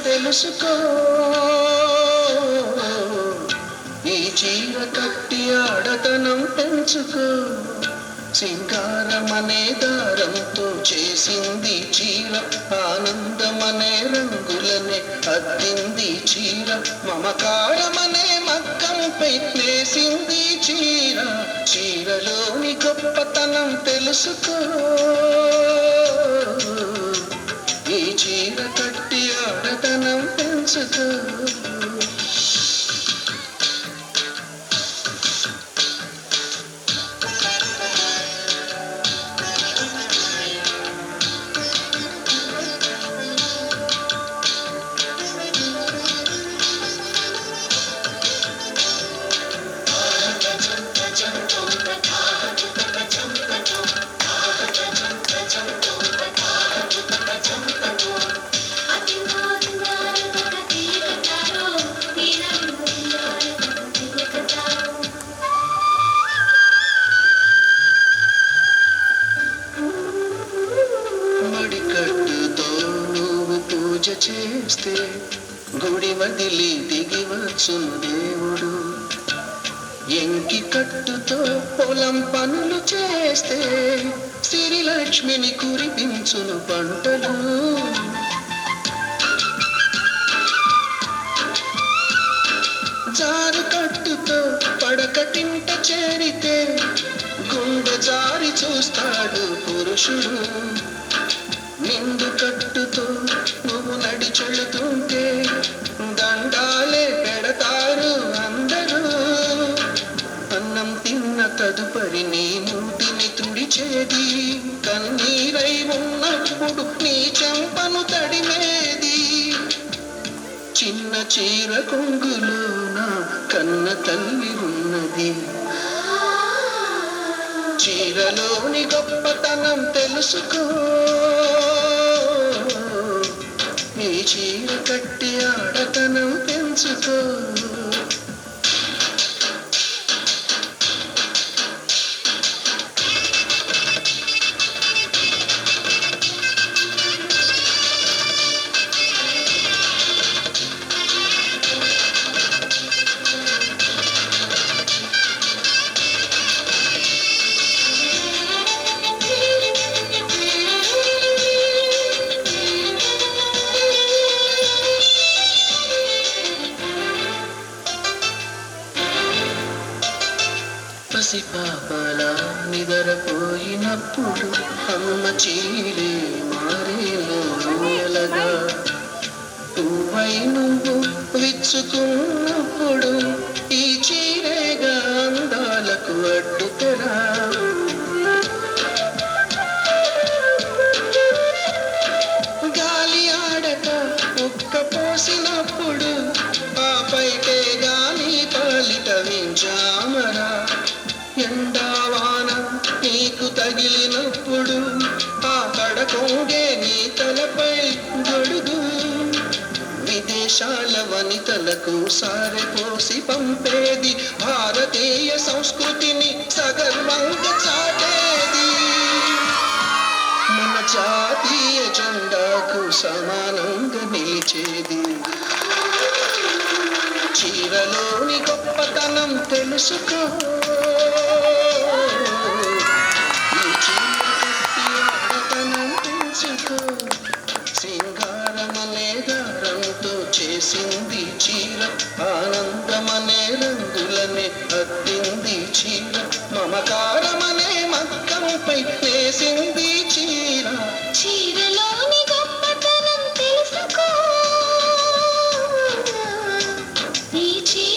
తెలుసుకో. ఈ చీర కట్టి ఆడతనం పెంచుకో. సింగారమనే దారంతో చేసింది చీర, ఆనందమనే రంగులనే అద్దింది చీర, మమకారమనే మగ్గంపై నేసింది చీర. చీరలోని గొప్పతనం తెలుసుకో. ఈ చీర కట్టి ఆడతనం పెంచుకో. పూజ చేస్తే గుడి వదిలి దిగి వచ్చును దేవుడు. ఎంకి కట్టుతో పొలం పనులు చేస్తే సిరిలక్ష్మిని కురిపించును పంటలు. జారు కట్టుతో పడకటింట చేరితే గుండె జారి చూస్తాడు పురుషుడు. నిండు కట్టుతో నువ్వు నడిచెళుతుంటే దండాలే పెడతారు అందరూ. అన్నం తిన్న తదుపరి నీ మూటిని తుడిచేది, కన్నీరై ఉన్నప్పుడు నీ చెంపను తడిమేది. చిన్న చీర కొంగులోన కన్న తల్లి ఉన్నది. చీరలోని గొప్పతనం తెలుసుకో. ఈ చీర కట్టి ఆడతనం పెంచుకో. పసిపాపలా నిద్రపోయినప్పుడు అమ్మ చీరే మారేలగా, పువ్వై నువ్వు విచ్చుకున్నప్పుడు ఈ చీరేగా అందాలకు అడ్డుతెరా. గాలి ఆడక ఉక్క పోసినప్పుడు ఆ పైటే గాలి పాలిట వించామరా. ఎండావాన నీకు తగిలినప్పుడు ఆ కడకొంగే నీ తలపై గొడుగు. విదేశాల వనితలకు సారెపోసి పంపేది, భారతీయ సంస్కృతిని సగర్వంగా చాటేది. మన జాతీయ జెండాకు సమానంగా నిలిచేది. చీరలోని గొప్పతనం తెలుసుకో. ఈ చీర కట్టి ఆడతనం పెంచుకో. సింగారమనే దారంతో చేసింది చీర, ఆనందమనే రంగులనే అద్దింది చీర, మమకారమనే మగ్గంపై నేసింది చీర. చీరలోని గొప్పతనం తెలుసుకో. ఈ చీర